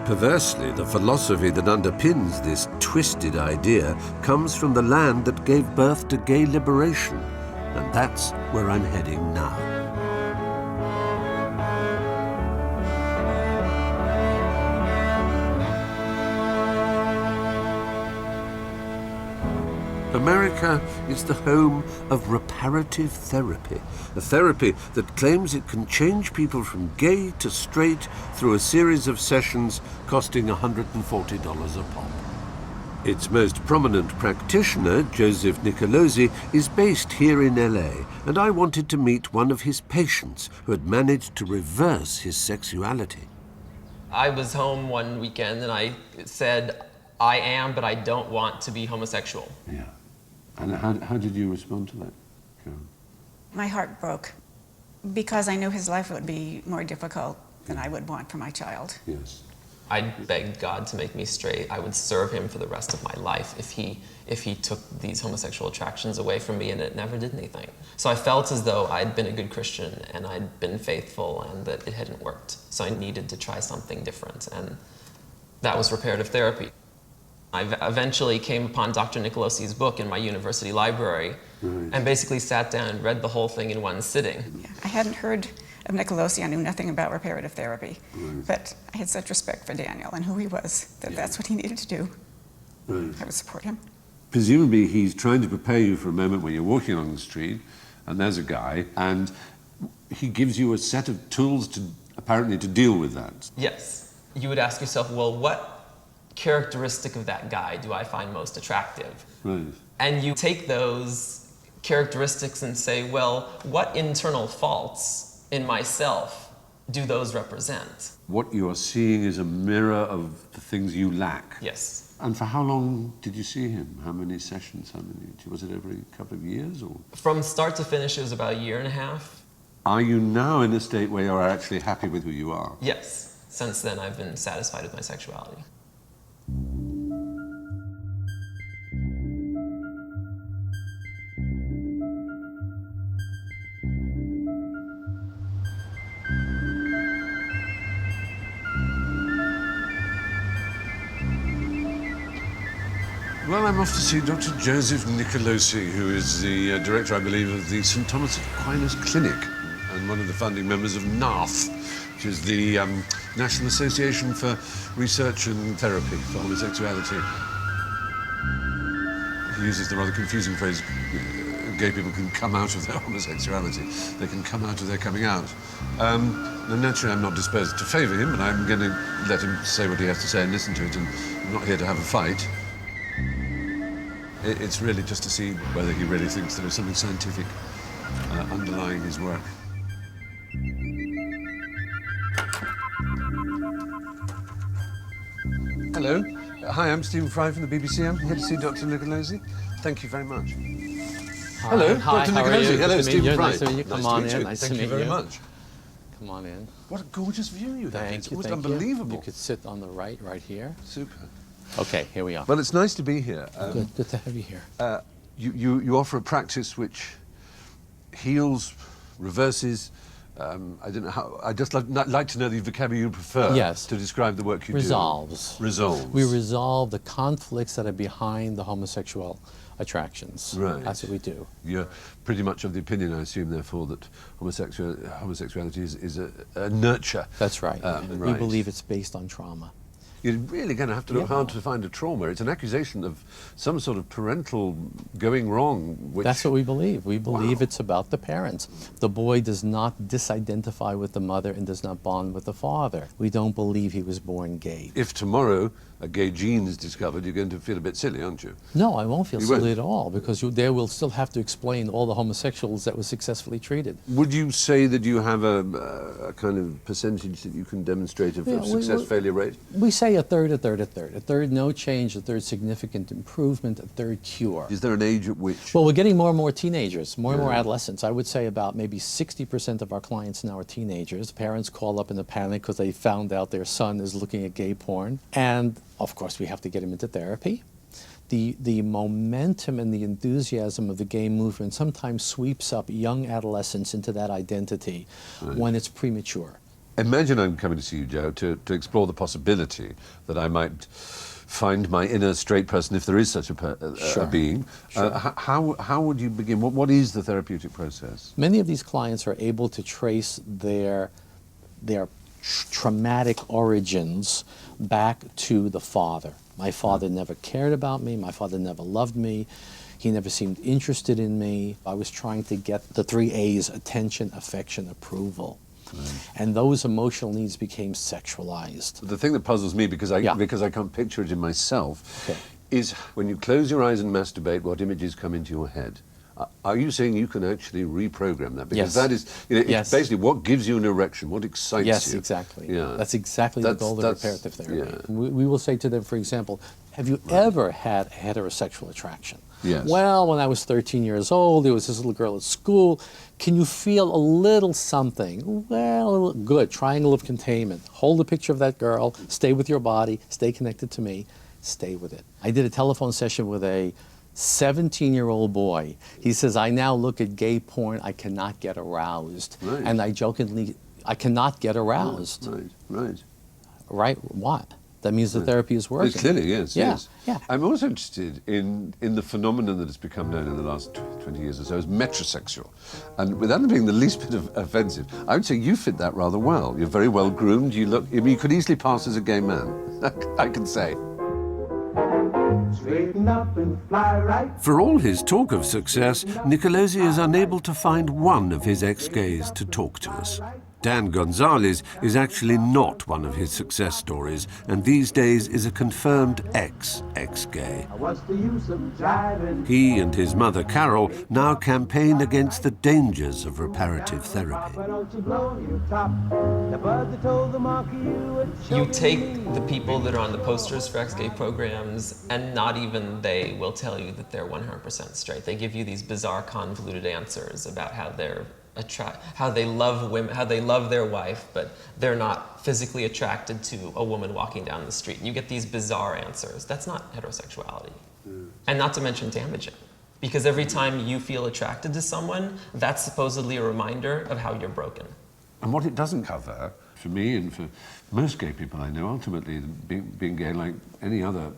Perversely, the philosophy that underpins this twisted idea comes from the land that gave birth to gay liberation, and that's where I'm heading now. America is the home of reparative therapy, a therapy that claims it can change people from gay to straight through a series of sessions costing $140 a pop. Its most prominent practitioner, Joseph Nicolosi, is based here in LA, and I wanted to meet one of his patients who had managed to reverse his sexuality. I was home one weekend and I said, I am, but I don't want to be homosexual. Yeah. And how did you respond to that, Carol? My heart broke because I knew his life would be more difficult than I would want for my child. Yes. I begged God to make me straight. I would serve him for the rest of my life if he took these homosexual attractions away from me, and it never did anything. So I felt as though I'd been a good Christian and I'd been faithful and that it hadn't worked. So I needed to try something different, and that was reparative therapy. I eventually came upon Dr. Nicolosi's book in my university library and basically sat down and read the whole thing in one sitting. Yeah. I hadn't heard of Nicolosi. I knew nothing about reparative therapy. But I had such respect for Daniel and who he was that that's what he needed to do. I would support him. Presumably he's trying to prepare you for a moment when you're walking along the street and there's a guy and he gives you a set of tools to apparently to deal with that. Yes. You would ask yourself, well, what characteristic of that guy do I find most attractive? Right. And you take those characteristics and say, well, what internal faults in myself do those represent? What you are seeing is a mirror of the things you lack. Yes. And for how long did you see him? How many sessions? Was it every couple of years? Or? From start to finish, it was about a year and a half. Are you now in a state where you're actually happy with who you are? Yes. Since then, I've been satisfied with my sexuality. Well, I'm off to see Dr. Joseph Nicolosi, who is the director, I believe, of the St. Thomas Aquinas Clinic and one of the founding members of NARTH, which is the National Association for Research and Therapy for Homosexuality. He uses the rather confusing phrase, gay people can come out of their homosexuality. They can come out of their coming out. And naturally, I'm not disposed to favour him, but I'm going to let him say what he has to say and listen to it, and I'm not here to have a fight. It's really just to see whether he really thinks there is something scientific underlying his work. Hello. Hi, I'm Stephen Fry from the BBC. I'm here to see Dr. Nicolosi. Thank you very much. Hi. Hello, Hi, Dr. how are Nicolosi. you? Hello, Good to meet Stephen you. Fry. Nice to meet you. Come on in. Nice to meet you. Thank you very much. Come on in. What a gorgeous view you have. Thank It's you. almost Thank unbelievable. You could sit on the right here. Super. Okay, here we are. Well, it's nice to be here. Good to have you here. You offer a practice which heals, reverses. I don't know how. I just like to know the vocabulary you prefer to describe the work you Resolves. do. Resolves. We resolve the conflicts that are behind the homosexual attractions. Right. That's what we do. You're pretty much of the opinion, I assume, therefore, that homosexuality is a nurture. That's right. Right. We believe it's based on trauma. You're really going to have to look hard to find a trauma. It's an accusation of some sort of parental going wrong. That's what we believe. We believe it's about the parents. The boy does not disidentify with the mother and does not bond with the father. We don't believe he was born gay. If tomorrow a gay gene is discovered, you're going to feel a bit silly, aren't you? No, I won't feel silly at all, because they will still have to explain all the homosexuals that were successfully treated. Would you say that you have a kind of percentage that you can demonstrate of success-failure rate? We say a third, a third, a third. A third no change, a third significant improvement, a third cure. Is there an age at which? Well, we're getting more and more teenagers, more and more adolescents. I would say about maybe 60% of our clients now are teenagers. Parents call up in a panic because they found out their son is looking at gay porn. And of course, we have to get him into therapy. The momentum and the enthusiasm of the gay movement sometimes sweeps up young adolescents into that identity when it's premature. Imagine I'm coming to see you, Joe, to explore the possibility that I might find my inner straight person, if there is such a being. Sure. How would you begin? What is the therapeutic process? Many of these clients are able to trace their traumatic origins back to the father. My father never cared about me. My father never loved me. He never seemed interested in me. I was trying to get the 3 A's: attention, affection, approval. Right. And those emotional needs became sexualized. The thing that puzzles me, because I can't picture it in myself, is when you close your eyes and masturbate, what images come into your head? Are you saying you can actually reprogram that? Because that is, it's basically what gives you an erection, what excites you. Yes, exactly. Yeah. That's exactly the goal of reparative therapy. Yeah. We will say to them, for example, have you ever had a heterosexual attraction? Yes. Well, when I was 13 years old, there was this little girl at school. Can you feel a little something? Well, good. Triangle of containment. Hold a picture of that girl. Stay with your body. Stay connected to me. Stay with it. I did a telephone session with a 17-year-old boy. He says, I now look at gay porn. I cannot get aroused. Right. And I jokingly, I cannot get aroused. Right. Right? What? That means the therapy is working. It clearly is, yes. Yeah. I'm also interested in the phenomenon that has become known in the last 20 years or so as metrosexual. And without being the least bit offensive, I would say you fit that rather well. You're very well groomed. You look, you could easily pass as a gay man, I can say. Straighten up and fly right. For all his talk of success, Nicolosi is unable to find one of his ex-gays to talk to us. Dan Gonzales is actually not one of his success stories, and these days is a confirmed ex-gay. What's the use of driving? He and his mother, Carol, now campaign against the dangers of reparative therapy. You take the people that are on the posters for ex-gay programs, and not even they will tell you that they're 100% straight. They give you these bizarre, convoluted answers about how they love women, how they love their wife, but they're not physically attracted to a woman walking down the street. And you get these bizarre answers. That's not heterosexuality. And not to mention damaging. Because every time you feel attracted to someone, that's supposedly a reminder of how you're broken. And what it doesn't cover, for me and for most gay people I know, ultimately being gay, like any other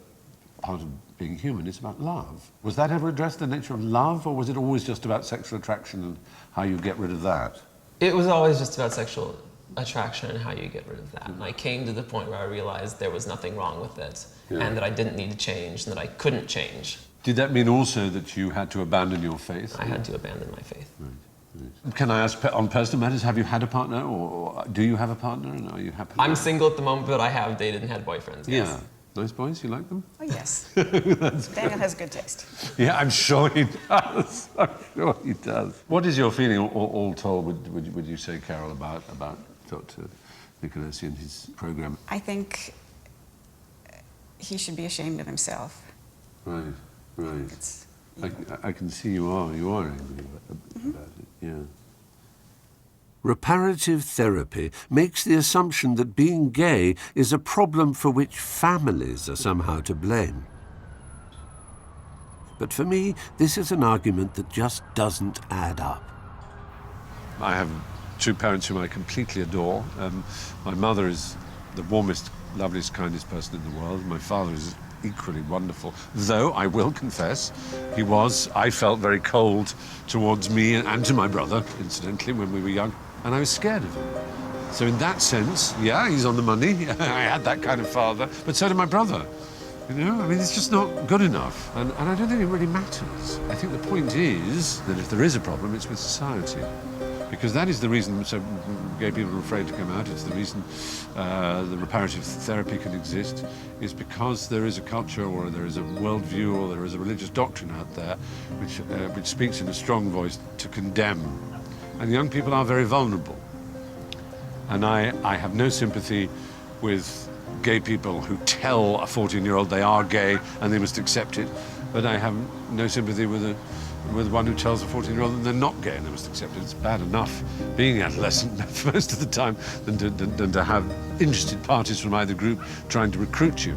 part of being human, is about love. Was that ever addressed, the nature of love, or was it always just about sexual attraction and how you get rid of that? It was always just about sexual attraction and how you get rid of that. And I came to the point where I realized there was nothing wrong with it, and that I didn't need to change, and that I couldn't change. Did that mean also that you had to abandon your faith? I had to abandon my faith. Right. Can I ask, on personal matters, have you had a partner, or do you have a partner, and are you happy? I'm single at the moment, but I have dated and had boyfriends, yes. Yeah. Nice boys, you like them? Oh, yes. Daniel has good taste. Yeah, I'm sure he does. I'm sure he does. What is your feeling, all told, would you say, Carol, about Dr. Nicolosi and his program? I think he should be ashamed of himself. Right. I can see you are angry about it, yeah. Reparative therapy makes the assumption that being gay is a problem for which families are somehow to blame. But for me, this is an argument that just doesn't add up. I have two parents whom I completely adore. My mother is the warmest, loveliest, kindest person in the world. My father is equally wonderful, though I will confess, I felt very cold towards me and to my brother, incidentally, when we were young. And I was scared of him. So in that sense, yeah, he's on the money. I had that kind of father, but so did my brother. You know, I mean, it's just not good enough. And I don't think it really matters. I think the point is that if there is a problem, it's with society. Because that is the reason so gay people are afraid to come out. It's the reason the reparative therapy can exist, is because there is a culture, or there is a worldview, or there is a religious doctrine out there which speaks in a strong voice to condemn. And young people are very vulnerable. And I have no sympathy with gay people who tell a 14-year-old they are gay and they must accept it. But I have no sympathy with one who tells a 14-year-old that they're not gay and they must accept it. It's bad enough being adolescent most of the time than to have interested parties from either group trying to recruit you.